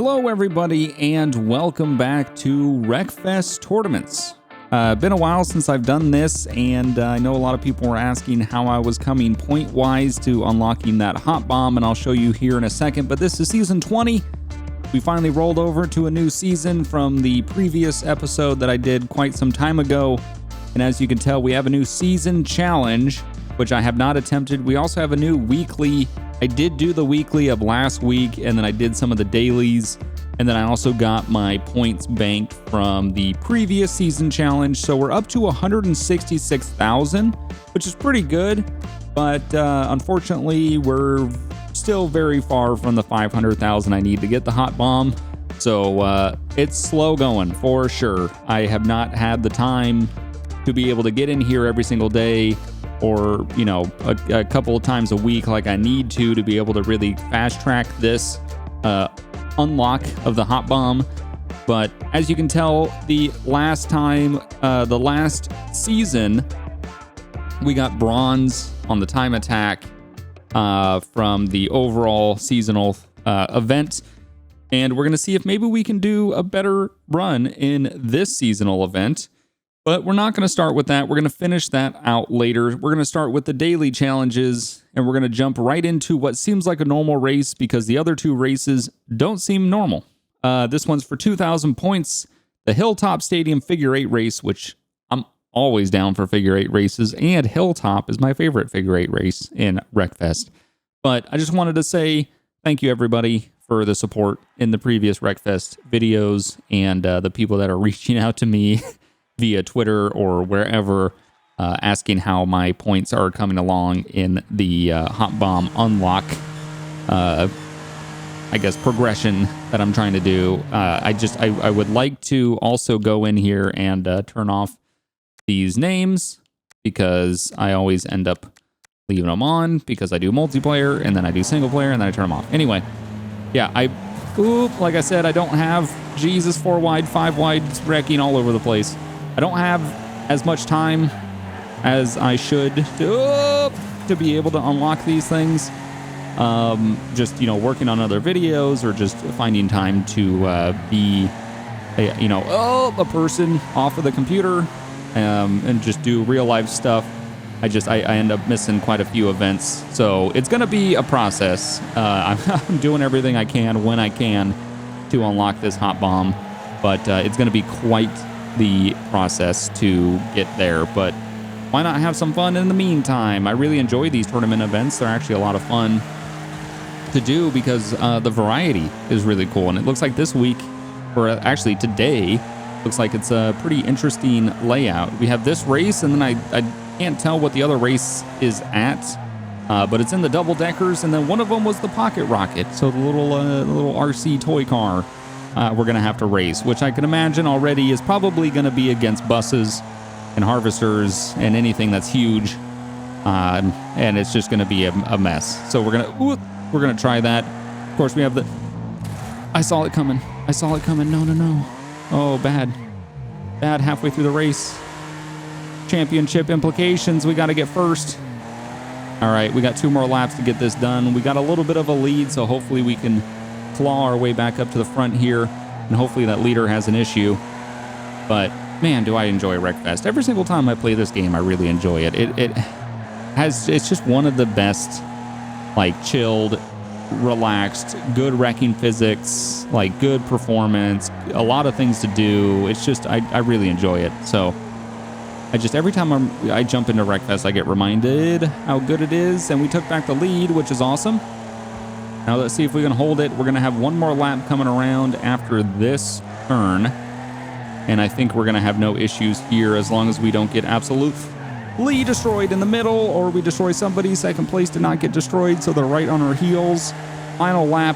Hello everybody and welcome back to Wreckfest Tournaments. Been a while since I've done this, and I know a lot of people were asking how I was coming point-wise to unlocking that hot bomb, and I'll show you here in a second, but this is Season 20. We finally rolled over to a new season from the previous episode that I did quite some time ago, and as you can tell, we have a new season challenge, which I have not attempted. We also have a new weekly. I did do the weekly of last week, and then I did some of the dailies, and then I also got my points banked from the previous season challenge. So we're up to 166,000, which is pretty good, but unfortunately, we're still very far from the 500,000 I need to get the hot bomb. So it's slow going for sure. I have not had the time to be able to get in here every single day, or, you know, a couple of times a week like I need to be able to really fast track this unlock of the hot bomb. But as you can tell, the last season, we got bronze on the time attack from the overall seasonal event. And we're going to see if maybe we can do a better run in this seasonal event. But we're not going to start with that. We're going to finish that out later. We're going to start with the daily challenges, and we're going to jump right into what seems like a normal race because the other two races don't seem normal. This one's for 2,000 points, the Hilltop Stadium Figure 8 race, which I'm always down for Figure 8 races, and Hilltop is my favorite Figure 8 race in Wreckfest. But I just wanted to say thank you, everybody, for the support in the previous Wreckfest videos and the people that are reaching out to me via Twitter or wherever, asking how my points are coming along in the hot bomb unlock, I guess, progression that I'm trying to do. I would like to also go in here and turn off these names because I always end up leaving them on because I do multiplayer and then I do single player and then I turn them off. Anyway, yeah, like I said, I don't have Jesus 4 wide, 5 wide wrecking all over the place. I don't have as much time as I should to be able to unlock these things. Just, you know, working on other videos or just finding time to be, a person off of the computer and just do real life stuff. I end up missing quite a few events. So it's going to be a process. I'm doing everything I can when I can to unlock this hot bomb, but it's going to be quite the process to get there. But why not have some fun in the meantime? I really enjoy these tournament events. They're actually a lot of fun to do because the variety is really cool. And it looks like this week, or actually today, looks like it's a pretty interesting layout. We have this race, and then I can't tell what the other race is at, but it's in the double deckers, and then one of them was the pocket rocket, so the little RC toy car we're going to have to race, which I can imagine already is probably going to be against buses and harvesters and anything that's huge, and it's just going to be a mess. So we're gonna try that. Of course, we have the. I saw it coming. No. Oh, bad. Halfway through the race. Championship implications. We got to get first. All right, we got 2 more laps to get this done. We got a little bit of a lead, so hopefully we can claw our way back up to the front here, and hopefully that leader has an issue. But man, do I enjoy Wreckfest. Every single time I play this game, I really enjoy it. It's just one of the best, like, chilled, relaxed, good wrecking physics, like good performance, a lot of things to do. It's just I really enjoy it. So every time I jump into Wreckfest, I get reminded how good it is, and we took back the lead, which is awesome. Now let's see if we can hold it. We're going to have one more lap coming around after this turn, and I think we're going to have no issues here as long as we don't get absolutely destroyed in the middle, or we destroy somebody. Second place did not get destroyed, so they're right on our heels. Final lap.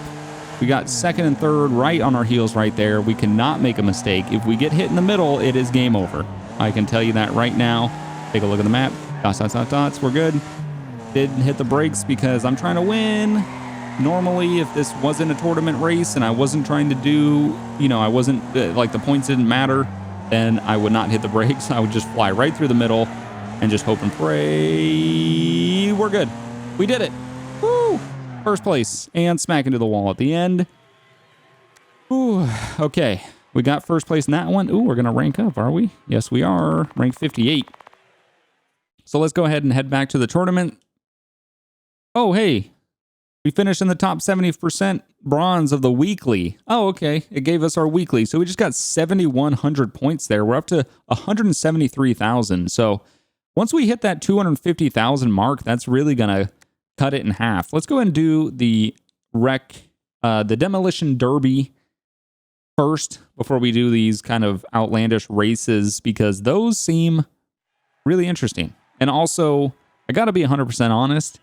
We got second and third right on our heels right there. We cannot make a mistake. If we get hit in the middle, it is game over. I can tell you that right now. Take a look at the map. Dots. We're good. Didn't hit the brakes because I'm trying to win. Normally, if this wasn't a tournament race and I wasn't trying to do, I wasn't, like, the points didn't matter, then I would not hit the brakes. I would just fly right through the middle and just hope and pray. We're good. We did it. Woo! First place and smack into the wall at the end. Ooh, okay. We got first place in that one. Ooh, we're going to rank up, are we? Yes, we are. Rank 58. So let's go ahead and head back to the tournament. Oh, hey. We finished in the top 70% bronze of the weekly. Oh, okay. It gave us our weekly. So we just got 7,100 points there. We're up to 173,000. So once we hit that 250,000 mark, that's really going to cut it in half. Let's go ahead and do the Demolition Derby first before we do these kind of outlandish races, because those seem really interesting. And also, I got to be 100% honest.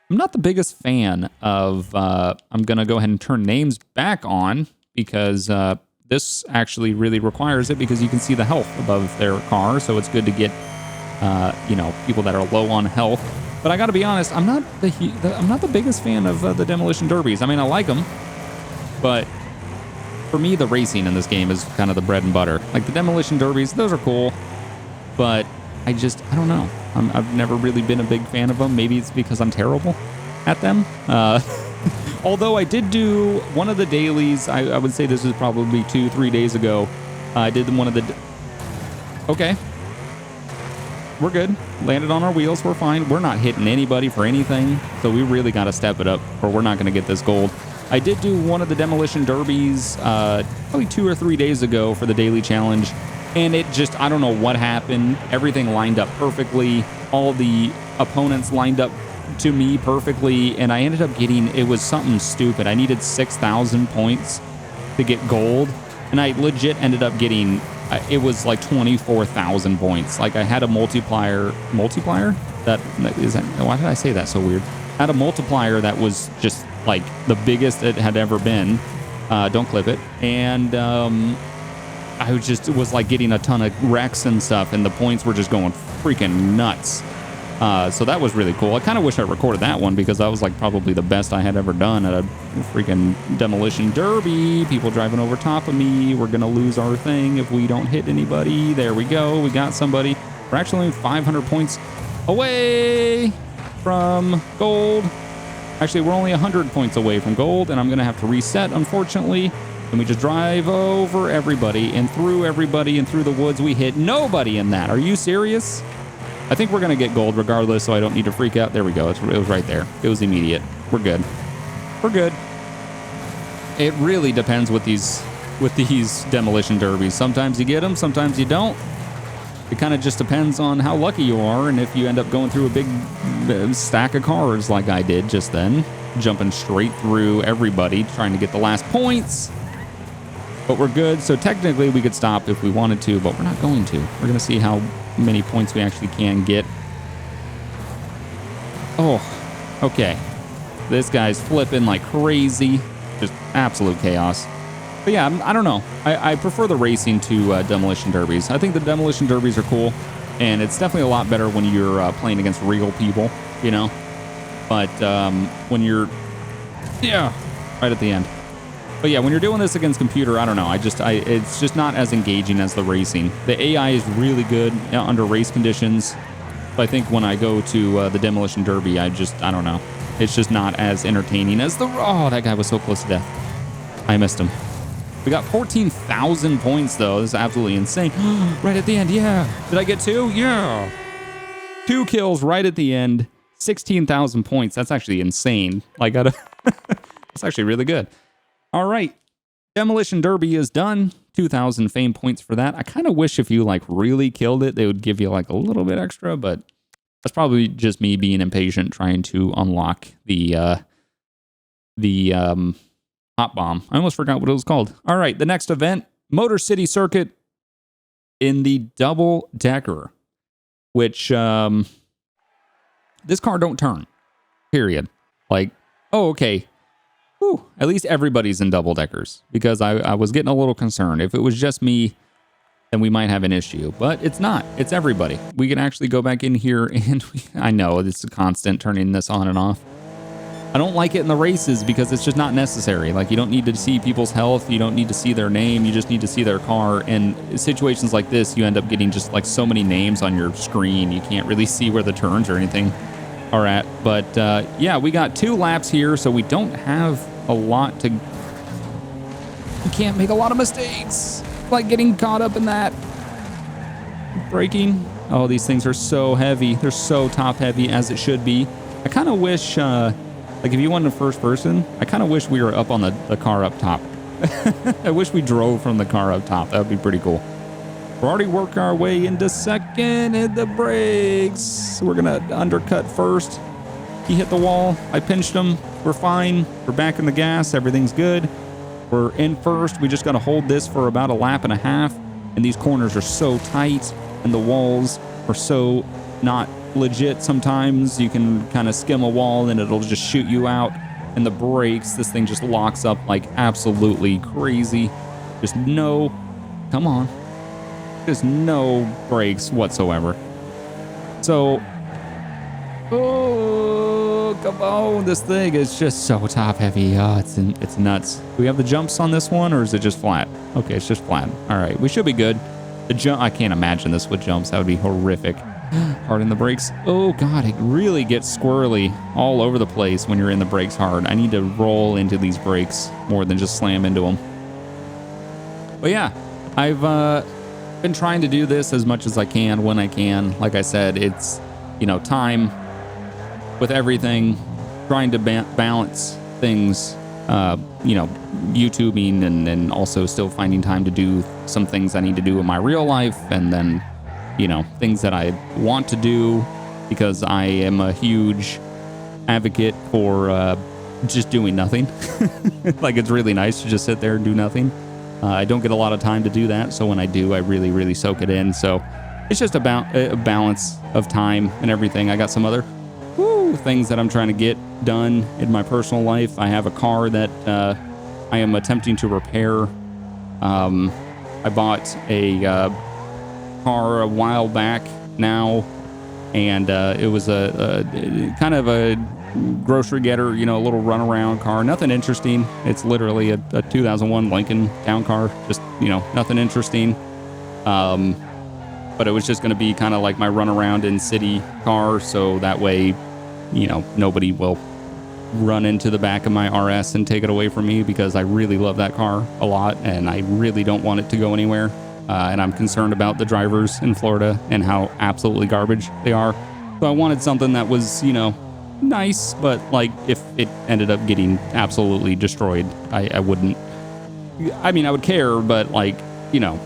I'm not the biggest fan of, I'm going to go ahead and turn names back on, because this actually really requires it, because you can see the health above their car. So it's good to get, people that are low on health. But I got to be honest, I'm not the biggest fan of the Demolition Derbies. I mean, I like them, but for me, the racing in this game is kind of the bread and butter. Like the Demolition Derbies, those are cool, but I don't know. I've never really been a big fan of them. Maybe it's because I'm terrible at them. Although I did do one of the dailies, I would say this was probably 2-3 days ago. I did one of the... Okay. We're good. Landed on our wheels. We're fine. We're not hitting anybody for anything. So we really got to step it up, or we're not going to get this gold. I did do one of the Demolition Derbies probably 2 or 3 days ago for the daily challenge. And it just, I don't know what happened. Everything lined up perfectly. All the opponents lined up to me perfectly. And I ended up getting, it was something stupid. I needed 6,000 points to get gold. And I legit ended up getting, it was like 24,000 points. Like I had a multiplier? Why did I say that so weird? I had a multiplier that was just like the biggest it had ever been. Don't clip it. And, I was like getting a ton of wrecks and stuff, and the points were just going freaking nuts. So that was really cool. I kind of wish I recorded that one, because that was like probably the best I had ever done at a freaking Demolition Derby. People driving over top of me. We're going to lose our thing if we don't hit anybody. There we go. We got somebody. We're actually only 500 points away from gold. Actually, we're only 100 points away from gold, and I'm going to have to reset, unfortunately. And we just drive over everybody and through the woods. We hit nobody in that. Are you serious? I think we're going to get gold regardless, so I don't need to freak out. There we go. It was right there. It was immediate. We're good. We're good. It really depends with these Demolition Derbies. Sometimes you get them, sometimes you don't. It kind of just depends on how lucky you are, and if you end up going through a big stack of cars like I did just then, jumping straight through everybody, trying to get the last points. But we're good, so technically we could stop if we wanted to, but we're not going to. We're going to see how many points we actually can get. Oh, okay. This guy's flipping like crazy. Just absolute chaos. But yeah, I don't know. I prefer the racing to Demolition Derbies. I think the Demolition Derbies are cool, and it's definitely a lot better when you're playing against real people, you know? But when you're... Yeah, right at the end. But yeah, when you're doing this against computer, I don't know. It's just not as engaging as the racing. The AI is really good under race conditions. But I think when I go to the Demolition Derby, I don't know. It's just not as entertaining as oh, that guy was so close to death. I missed him. We got 14,000 points, though. This is absolutely insane. Right at the end, yeah. Did I get 2? Yeah. 2 kills right at the end. 16,000 points. That's actually insane. Like, that's actually really good. All right. Demolition Derby is done. 2,000 fame points for that. I kind of wish if you like really killed it, they would give you like a little bit extra, but that's probably just me being impatient trying to unlock the hot bomb. I almost forgot what it was called. All right, the next event, Motorcity Circuit in the double decker, which this car don't turn. Period. Like, oh, okay. Whew, at least everybody's in double deckers, because I was getting a little concerned. If it was just me, then we might have an issue. But it's not. It's everybody. We can actually go back in here and I know it's a constant turning this on and off. I don't like it in the races because it's just not necessary. Like, you don't need to see people's health. You don't need to see their name. You just need to see their car. And situations like this, you end up getting just like so many names on your screen. You can't really see where the turns or anything are at. But yeah, we got 2 laps here, so we don't have a lot to... You can't make a lot of mistakes. Like getting caught up in that. Braking. Oh, these things are so heavy. They're so top heavy, as it should be. I kind of wish, like if you went in first person, I kind of wish we were up on the car up top. I wish we drove from the car up top. That would be pretty cool. We're already working our way into second. Hit the brakes. We're going to undercut first. He hit the wall. I pinched him. We're fine. We're back in the gas. Everything's good. We're in first. We just got to hold this for about a lap and a half. And these corners are so tight. And the walls are so not legit sometimes. You can kind of skim a wall and it'll just shoot you out. And the brakes, this thing just locks up like absolutely crazy. Just no, come on. Just no brakes whatsoever. So, oh, come on. This thing is just so top heavy. Oh, it's nuts. Do we have the jumps on this one or is it just flat? Okay, it's just flat. All right, we should be good. The jump, I can't imagine this with jumps. That would be horrific. Hard in the brakes. Oh God, it really gets squirrely all over the place when you're in the brakes hard. I need to roll into these brakes more than just slam into them. But yeah, I've been trying to do this as much as I can when I can. Like I said, it's, you know, time with everything, trying to balance things, you know, YouTubing and also still finding time to do some things I need to do in my real life, and then, you know, things that I want to do, because I am a huge advocate for just doing nothing. Like, it's really nice to just sit there and do nothing. I don't get a lot of time to do that, so when I do, I really, really soak it in. So it's just about a balance of time and everything. I got some other things that I'm trying to get done in my personal life. I have a car that I am attempting to repair. I bought a car a while back now, and it was a kind of a grocery getter, you know, a little runaround car. Nothing interesting. It's literally a 2001 Lincoln town car. Just, you know, nothing interesting. But it was just going to be kind of like my runaround in city car, so that way, you know, nobody will run into the back of my RS and take it away from me, because I really love that car a lot and I really don't want it to go anywhere. And I'm concerned about the drivers in Florida and how absolutely garbage they are. So I wanted something that was, you know, nice, but like if it ended up getting absolutely destroyed, I wouldn't, I mean, I would care, but like, you know,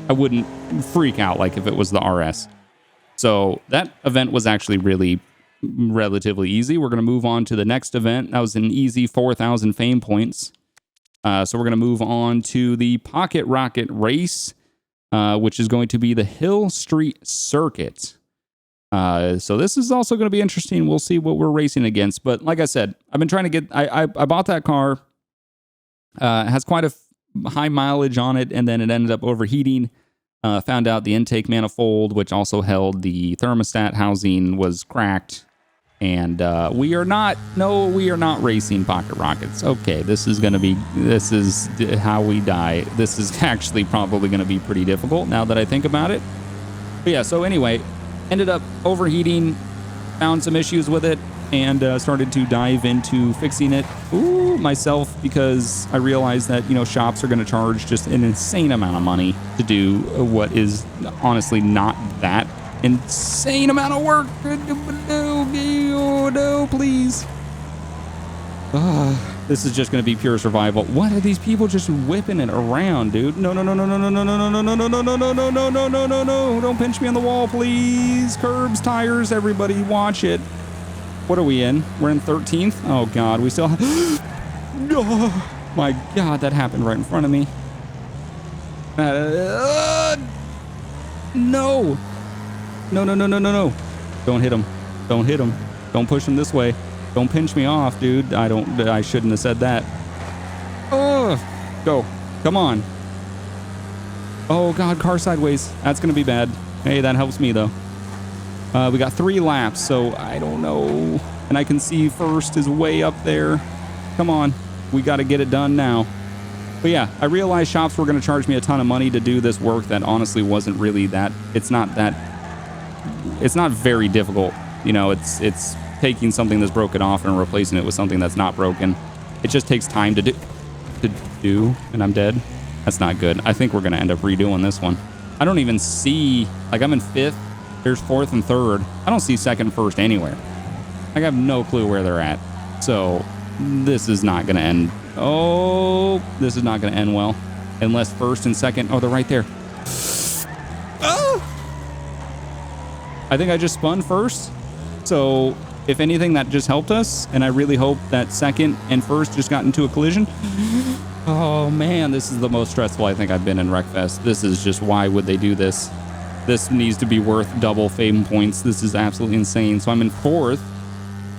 I wouldn't freak out like if it was the RS. So that event was actually really relatively easy. We're going to move on to the next event. That was an easy 4,000 fame points. So we're going to move on to the Pocket Rocket Race, which is going to be the Hillstreet Circuit. So this is also going to be interesting. We'll see what we're racing against. But like I said, I've been trying to get, I bought that car. It has quite a high mileage on it, and then it ended up overheating. Found out the intake manifold, which also held the thermostat housing, was cracked. And we are not racing Pocket Rockets. Okay, this is how we die. This is actually probably going to be pretty difficult now that I think about it. But yeah, so anyway, ended up overheating, found some issues with it, and started to dive into fixing it myself, because I realized that, you know, shops are going to charge just an insane amount of money to do what is honestly not that insane amount of work. No, please. This is just going to be pure survival. What are these people just whipping it around, dude? No. Don't pinch me on the wall, please. Curbs, tires, everybody watch it. What are we in? We're in 13th? Oh, God. We still have... Oh, my God. That happened right in front of me. No. Don't hit him. Don't hit him. Don't push him this way. Don't pinch me off, dude. I shouldn't have said that. Oh, go. Come on. Oh, God. Car sideways. That's going to be bad. Hey, that helps me, though. We got 3 laps, so I don't know. And I can see first is way up there. Come on. We got to get it done now. But yeah, I realized shops were going to charge me a ton of money to do this work that honestly wasn't really that. It's not very difficult. You know, it's taking something that's broken off and replacing it with something that's not broken. It just takes time to do. to do and I'm dead. That's not good. I think we're going to end up redoing this one. I don't even see, like I'm in 5th. There's 4th and 3rd. I don't see 2nd, 1st anywhere. I have no clue where they're at. So this is not going to end. Oh, this is not going to end well. Unless 1st and 2nd. Oh, they're right there. Oh! I think I just spun 1st. So if anything, that just helped us. And I really hope that 2nd and 1st just got into a collision. Oh man, this is the most stressful I think I've been in Wreckfest. This is just, why would they do this? This needs to be worth double fame points. This is absolutely insane. So I'm in 4th.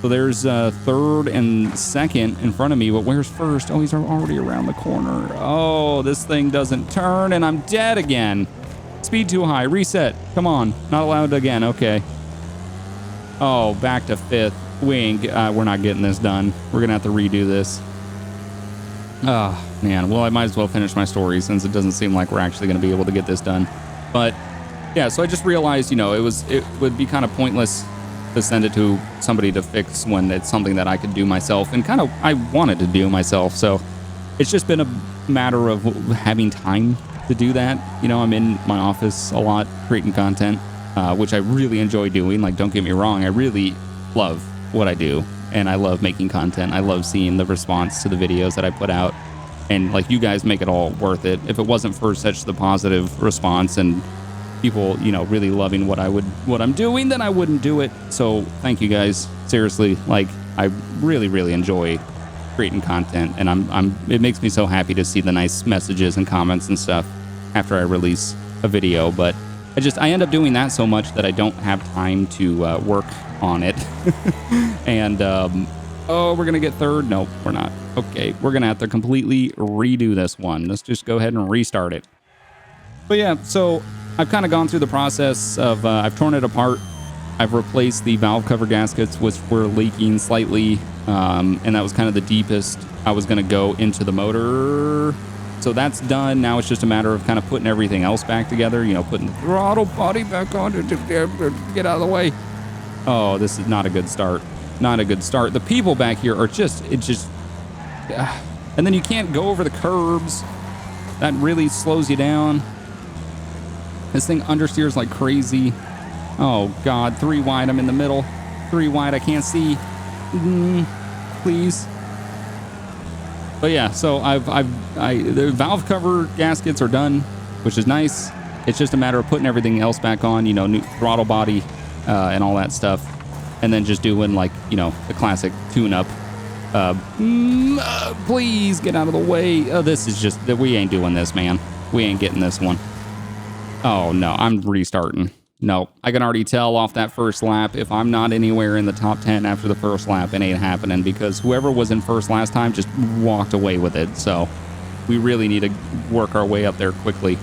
So there's 3rd and 2nd in front of me, but where's 1st? Oh, he's already around the corner. Oh, this thing doesn't turn and I'm dead again. Speed too high, reset. Come on, not allowed again, okay. Oh, back to 5th. We're not getting this done. We're gonna have to redo this. Oh, man, well, I might as well finish my story since it doesn't seem like we're actually gonna be able to get this done. But yeah, so I just realized, you know, it would be kind of pointless to send it to somebody to fix when it's something that I could do myself, and kind of I wanted to do myself. So it's just been a matter of having time to do that. You know, I'm in my office a lot creating content, which I really enjoy doing. Like, don't get me wrong, I really love what I do, and I love making content. I love seeing the response to the videos that I put out, and like, you guys make it all worth it. If it wasn't for such the positive response and people, you know, really loving what I'm doing, then I wouldn't do it. So thank you guys, seriously. Like, I really enjoy creating content, and it makes me so happy to see the nice messages and comments and stuff after I release a video. But I end up doing that so much that I don't have time to work on it. And oh, we're gonna get 3rd. Nope, we're not. Okay, we're gonna have to completely redo this one. Let's just go ahead and restart it. But yeah, so I've kind of gone through the process of, I've torn it apart. I've replaced the valve cover gaskets, which were leaking slightly, and that was kind of the deepest I was going to go into the motor. So that's done. Now it's just a matter of kind of putting everything else back together, you know, putting the throttle body back on to get out of the way. Oh, this is not a good start. Not a good start. The people back here are and then you can't go over the curbs. That really slows you down. This thing understeers like crazy. Oh God, 3 wide, I'm in the middle. 3 wide, I can't see. Please. But yeah, so the valve cover gaskets are done, which is nice. It's just a matter of putting everything else back on, you know, new throttle body, and all that stuff. And then just doing, like, you know, the classic tune-up. Please get out of the way. This is just, we ain't doing this, man. We ain't getting this one. Oh no, I'm restarting. No, I can already tell off that first lap, if I'm not anywhere in the top 10 after the first lap, it ain't happening, because whoever was in first last time just walked away with it. So we really need to work our way up there quickly.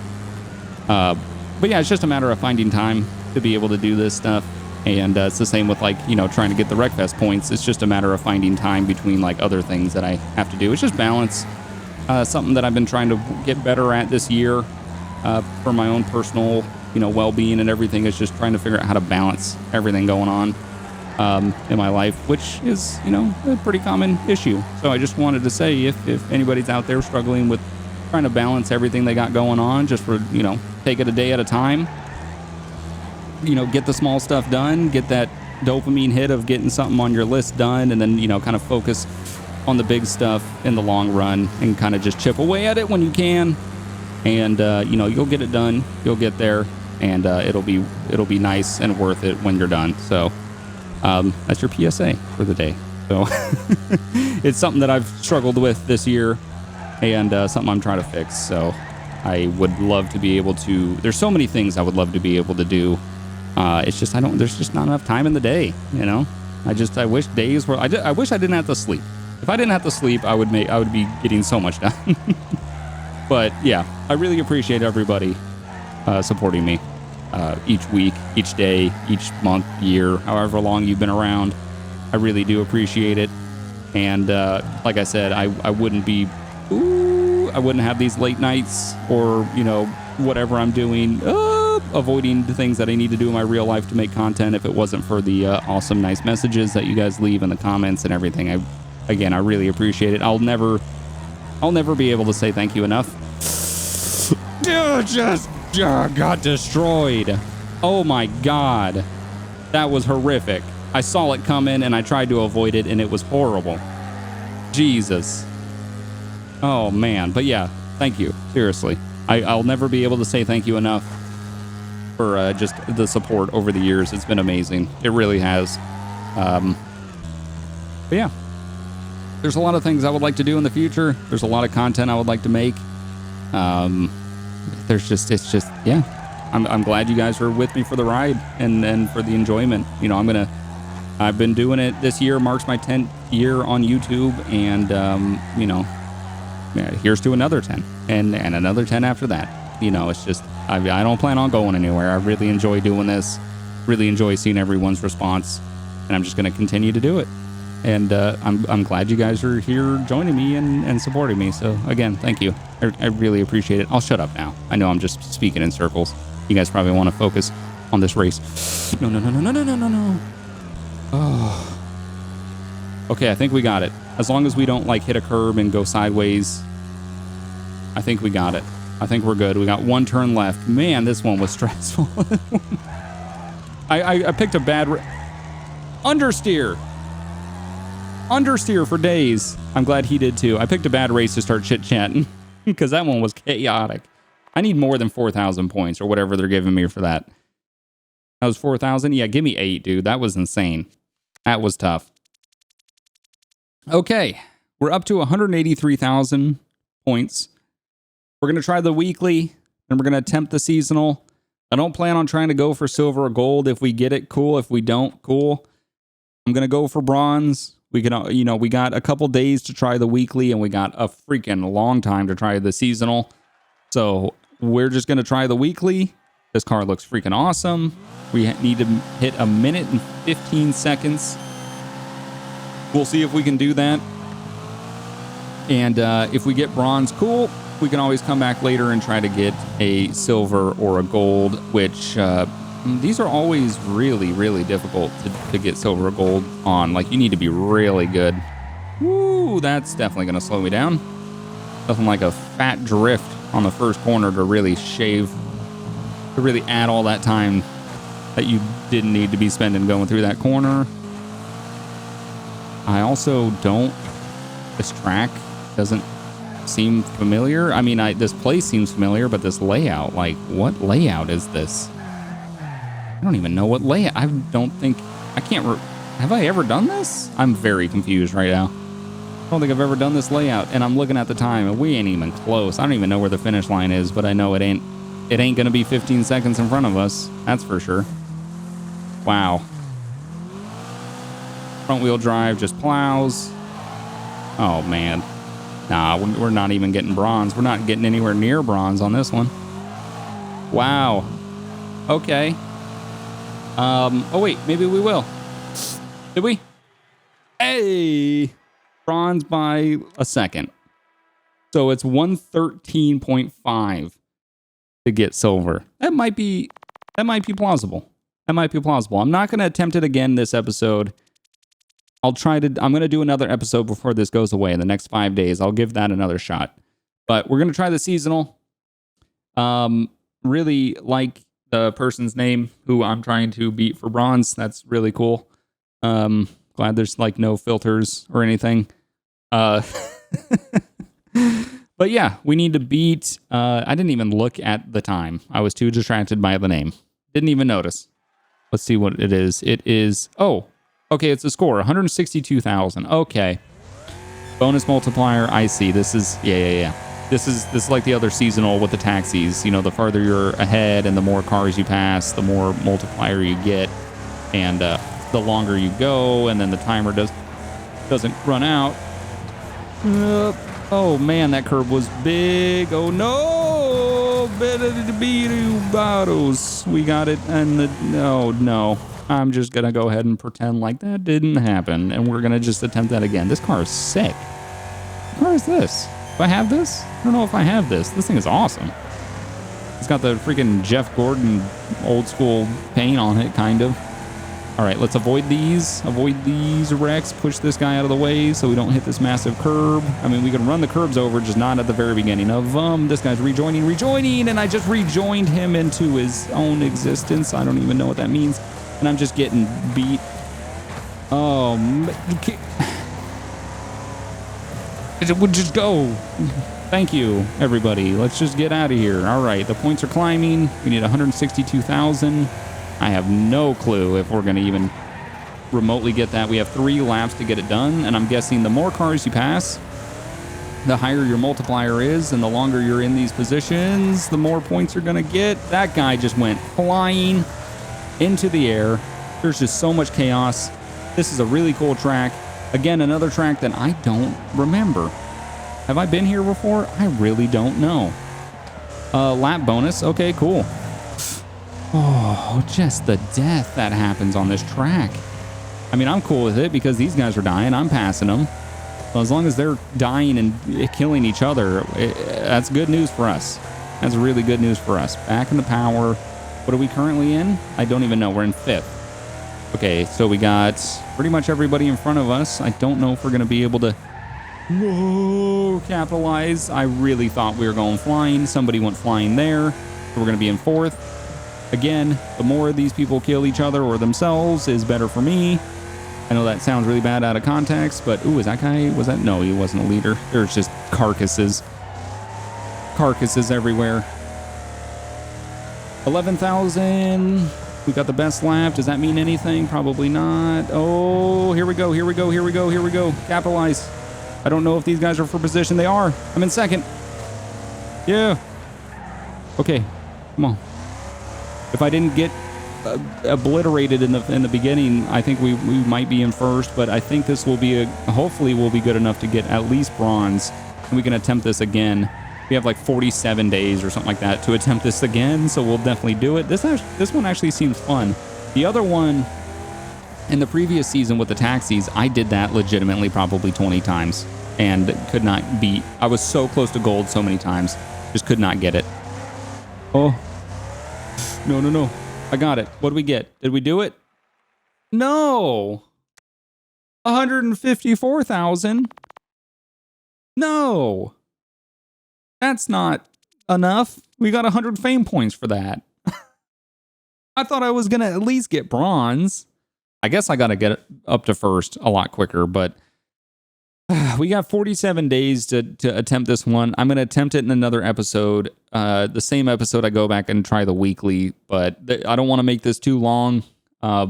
But yeah, it's just a matter of finding time to be able to do this stuff. And it's the same with, like, you know, trying to get the Wreckfest points. It's just a matter of finding time between, like, other things that I have to do. It's just balance. Something that I've been trying to get better at this year. For my own personal, you know, well-being and everything, is just trying to figure out how to balance everything going on in my life, which is, you know, a pretty common issue. So I just wanted to say, if anybody's out there struggling with trying to balance everything they got going on, just for, you know, take it a day at a time, you know, get the small stuff done, get that dopamine hit of getting something on your list done, and then, you know, kind of focus on the big stuff in the long run and kind of just chip away at it when you can. And, you know, you'll get it done, you'll get there, and it'll be nice and worth it when you're done. So that's your PSA for the day. So it's something that I've struggled with this year, and something I'm trying to fix. So I would love to be able to, there's so many things I would love to be able to do. It's just, there's just not enough time in the day, you know? I wish days were, I wish I didn't have to sleep. If I didn't have to sleep, I would be getting so much done. But yeah, I really appreciate everybody supporting me each week, each day, each month, year, however long you've been around. I really do appreciate it. And like I said, I wouldn't have these late nights, or, you know, whatever I'm doing, avoiding the things that I need to do in my real life to make content, if it wasn't for the awesome, nice messages that you guys leave in the comments and everything. I really appreciate it. I'll never I'll never be able to say thank you enough. Just got destroyed. Oh my God. That was horrific. I saw it come in and I tried to avoid it and it was horrible. Jesus. Oh man. But yeah, thank you. Seriously. I'll never be able to say thank you enough for just the support over the years. It's been amazing. It really has. But yeah, there's a lot of things I would like to do in the future. There's a lot of content I would like to make. Yeah, I'm glad you guys were with me for the ride and for the enjoyment. You know, I've been doing it this year, marks my 10th year on YouTube, and, you know, yeah, here's to another 10 and another 10 after that. You know, it's just, I don't plan on going anywhere. I really enjoy doing this, really enjoy seeing everyone's response, and I'm just going to continue to do it. And I'm glad you guys are here joining me and supporting me. So again, thank you. I really appreciate it. I'll shut up now. I know I'm just speaking in circles. You guys probably want to focus on this race. No. Oh. Okay, I think we got it. As long as we don't like hit a curb and go sideways, I think we got it. I think we're good. We got one turn left. Man, this one was stressful. I picked a bad understeer for days. I'm glad he did too. I picked a bad race to start chit-chatting because that one was chaotic. I need more than 4,000 points or whatever they're giving me for that. That was 4,000? Yeah, give me 8, dude. That was insane. That was tough. Okay, we're up to 183,000 points. We're going to try the weekly, and we're going to attempt the seasonal. I don't plan on trying to go for silver or gold. If we get it, cool. If we don't, cool. I'm going to go for bronze. We can, you know, we got a couple days to try the weekly, and we got a freaking long time to try the seasonal. So we're just going to try the weekly. This car looks freaking awesome. We need to hit 1 minute and 15 seconds. We'll see if we can do that. And if we get bronze, cool. We can always come back later and try to get a silver or a gold, which these are always really, really difficult to get silver or gold on. Like, you need to be really good. Woo, that's definitely going to slow me down. Nothing like a fat drift on the first corner to really add all that time that you didn't need to be spending going through that corner. I also this track doesn't seem familiar. I mean, this place seems familiar, but this layout, like, what layout is this? I don't even know what layout. Have I ever done this? I'm very confused right now. I don't think I've ever done this layout, and I'm looking at the time, and we ain't even close. I don't even know where the finish line is, but I know it ain't gonna be 15 seconds in front of us. That's for sure. Wow. Front wheel drive just plows. Oh man. Nah, we're not even getting bronze. We're not getting anywhere near bronze on this one. Wow. Okay. Oh wait, maybe we will. Did we? Hey! Bronze by a second. So it's 113.5 to get silver. That might be plausible. That might be plausible. I'm not going to attempt it again this episode. I'm going to do another episode before this goes away in the next 5 days. I'll give that another shot. But we're going to try the seasonal. Really like the person's name who I'm trying to beat for bronze. That's really cool. Glad there's like no filters or anything. But yeah, we need to beat, I didn't even look at the time. I was too distracted by the name. Didn't even notice. Let's see what it is. It is, okay, it's a score, 162,000. Okay. Bonus multiplier, I see. This is, yeah. This is like the other seasonal with the taxis. You know, the farther you're ahead and the more cars you pass, the more multiplier you get. And the longer you go, and then the timer doesn't run out. Oh man, that curb was big. Oh no! Bottles. We got it. And no. I'm just gonna go ahead and pretend like that didn't happen, and we're gonna just attempt that again. This car is sick. What car is this? Do I have this? I don't know if I have this. This thing is awesome. It's got the freaking Jeff Gordon old school paint on it, kind of. All right, let's avoid these wrecks. Push this guy out of the way so we don't hit this massive curb. I mean, we can run the curbs over, just not at the very beginning of this guy's rejoining, and I just rejoined him into his own existence. I don't even know what that means, and I'm just getting beat. Oh, it would just go. Thank you, everybody. Let's just get out of here. All right, the points are climbing. We need 162,000. I have no clue if we're going to even remotely get that. We have 3 laps to get it done, and I'm guessing the more cars you pass, the higher your multiplier is, and the longer you're in these positions, the more points you're going to get. That guy just went flying into the air. There's just so much chaos. This is a really cool track. Again, another track that I don't remember. Have I been here before? I really don't know. Lap bonus. Okay, cool. Oh, just the death that happens on this track. I mean, I'm cool with it because these guys are dying. I'm passing them. Well, as long as they're dying and killing each other, that's good news for us. That's really good news for us. Back in the power. What are we currently in? I don't even know. We're in 5th. Okay, so we got pretty much everybody in front of us. I don't know if we're going to be able to capitalize. I really thought we were going flying. Somebody went flying there. So we're going to be in 4th. Again, the more these people kill each other or themselves is better for me. I know that sounds really bad out of context, but ooh, is that guy, was that? No, he wasn't a leader. There's just carcasses. Carcasses everywhere. 11,000. We got the best lap. Does that mean anything? Probably not. Oh, here we go. Here we go. Here we go. Here we go. Capitalize. I don't know if these guys are for position. They are. I'm in 2nd. Yeah. Okay. Come on. If I didn't get obliterated in the beginning, I think we might be in 1st, but I think this will be hopefully will be good enough to get at least bronze, and we can attempt this again. We have like 47 days or something like that to attempt this again, so we'll definitely do it. This one actually seems fun. The other one in the previous season with the taxis, I did that legitimately probably 20 times and could not beat. I was so close to gold so many times, just could not get it. Oh. No. I got it. What did we get? Did we do it? No. 154,000. No. That's not enough. We got 100 fame points for that. I thought I was going to at least get bronze. I guess I got to get up to 1st a lot quicker, but we got 47 days to attempt this one. I'm going to attempt it in another episode. The same episode, I go back and try the weekly, but I don't want to make this too long.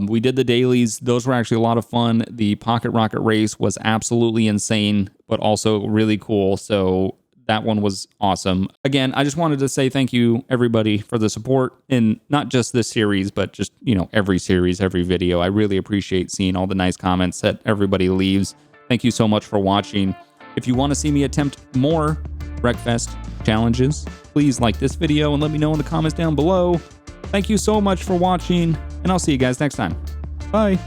We did the dailies. Those were actually a lot of fun. The Pocket Rocket race was absolutely insane, but also really cool. So that one was awesome. Again, I just wanted to say thank you, everybody, for the support in not just this series, but just, every series, every video. I really appreciate seeing all the nice comments that everybody leaves. Thank you so much for watching. If you want to see me attempt more Wreckfest challenges, please like this video and let me know in the comments down below. Thank you so much for watching, and I'll see you guys next time. Bye.